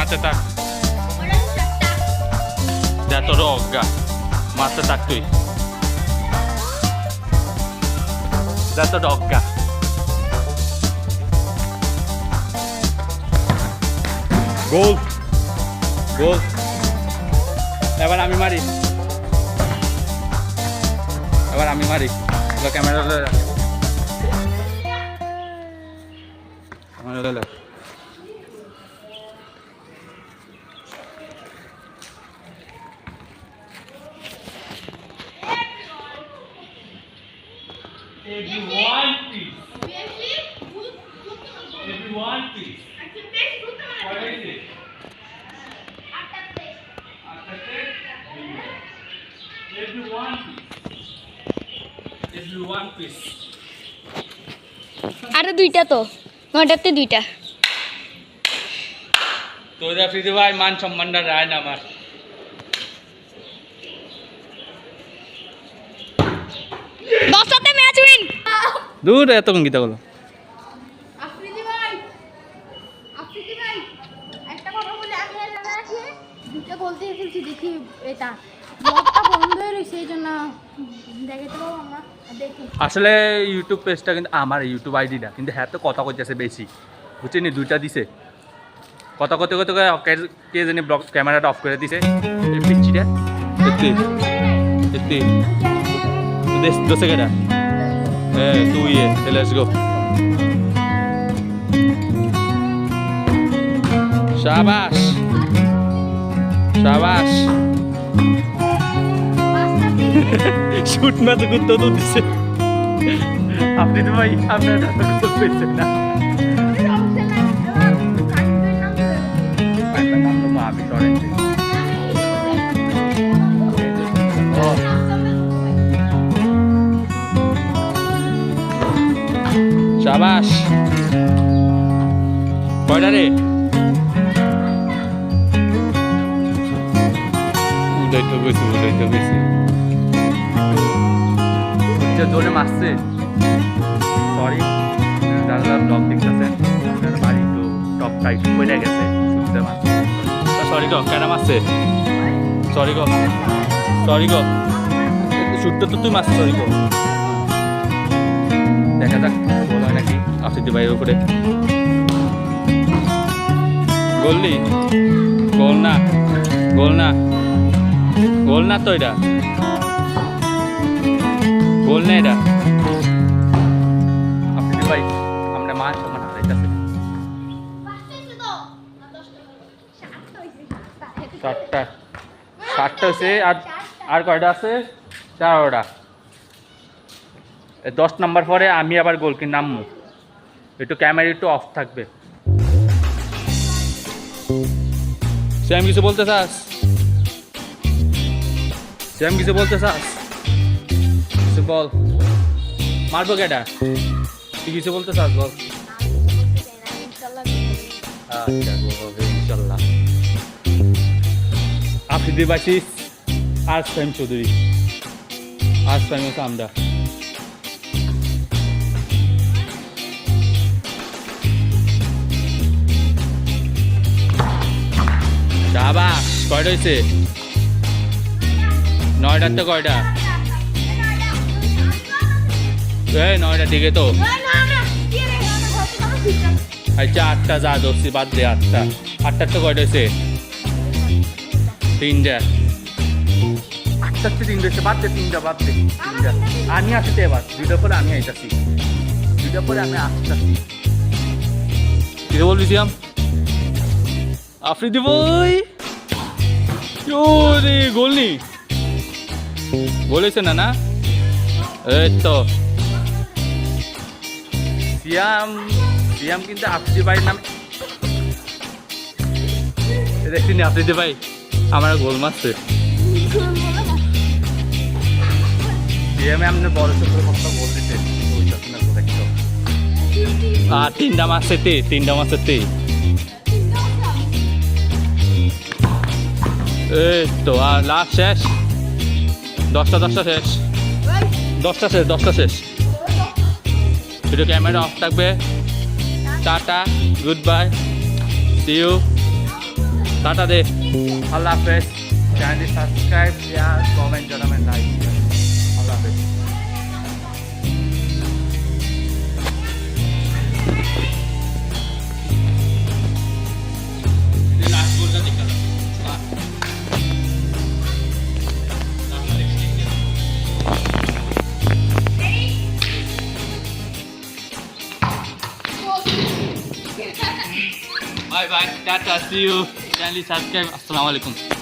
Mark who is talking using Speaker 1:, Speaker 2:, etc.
Speaker 1: mate tak. Dato rogga. Mate tak tuh. Dato rogga. Gol. Gol. এবার আমি মারি camera লয়ে Everyone please. Everyone please. What is it? Everyone please.
Speaker 2: আরে দুইটা তো নয়টাতে দুইটা
Speaker 1: তোরা ফিরে ভাই মান সম্মানটা রায় না আমার
Speaker 2: দশটাতে ম্যাচ উইন
Speaker 1: দূর এত গীতা গুলো
Speaker 2: আফ্রিদি ভাই একটা কথা বলে আমি জানা আছে দুটো বলতে এসেছি দেখি এটা ব্লগটা বন্ধ হয়ে রয়েছে এইজন্য দেখাতে পাবো আমরা দেখি
Speaker 1: আসলে ইউটিউব পেজটা কিন্তু আমার ইউটিউব আইডিটা কিন্তু হ্যাঁ তো কথা কইতেছে বেশি বুঝছিনি দুইটা দিছে কথা কতে কতে কে জানি ব্লগ ক্যামেরাটা অফ করে দিছে এই পিচ্চিটা সত্যি সত্যি দশ সেকেন্ড তুই লেটস গো শাবাশ শাবাশ শুট না তো কুত্তা তো দিছে আপনি তো ভাই আপনার তো পেয়েছেন না আমি টরেন্টে শাবাশ কয়টা রে উদয় তো গেছি জোরে মারছে সরি যারা ব্লগ দেখতেছেন আপনার বাড়ি তো টপটা একটু পড়ে গেছে শুনতে মারছে সরি গো কেন মারছে সরি গো শুটটা তো তুই মারছিস সরি গো দেখা যাক বল হয় নাকি আফ্রিদি ভাইয়ের উপরে গোল না তো এটা গোল না এটা আফ্রিদি ভাই আমরা মান সম্মান হারাইতেছে সাতটা হয়েছে আর কয়টা আছে 4টা 10 নাম্বার পরে আমি আবার গোলকির নামবো একটু ক্যামেরা একটু অফ থাকবে শ্যাম কিছু বলতে চাস কিছু বল মারবো কেটা তুই কিছু বলতে চাস বল আচ্ছা ইনশাল্লাহ আফ্রিদি বাসিস আর শ্যাম চৌধুরী আর শ্যাম হচ্ছে আমরা শাবাশ কয়টা হয়েছে 9টার তো কয়টা 9টার দিকে তো আচ্ছা 8টা যা ধরছি বাদ দে 8টার তো কয়টা হয়েছে 3টা 8টার তো 3টা হয়েছে বাদ দে 3টা আমি আসতে এবার 2টা পরে আমি আইতাছি 2টা পরে আমি আসতেছি কি বলবি সিয়াম আফ্রিদি ভাই রে গোল নি বলেছে না এই তো সিয়াম কিন্তু আফ্রিদি ভাইয়ের নাম দেখছিনি আফ্রিদি ভাই আমার গোল মারছে সিয়ামে আপনি বড় ছোট কথা গোল দিতে আর 3টা মারছে এই তো আর লাস্ট শেষ 10টা শেষ ভিডিও ক্যামেরা অফ থাকবে tata good bye see you tata দে, আল্লাহ হাফেজ। চ্যানেলটি সাবস্ক্রাইব, শেয়ার, কমেন্ট জানাবেন, লাইক। আল্লাহ হাফেজ। Bye bye, tata, see you. Channel subscribe. Assalamu alaikum.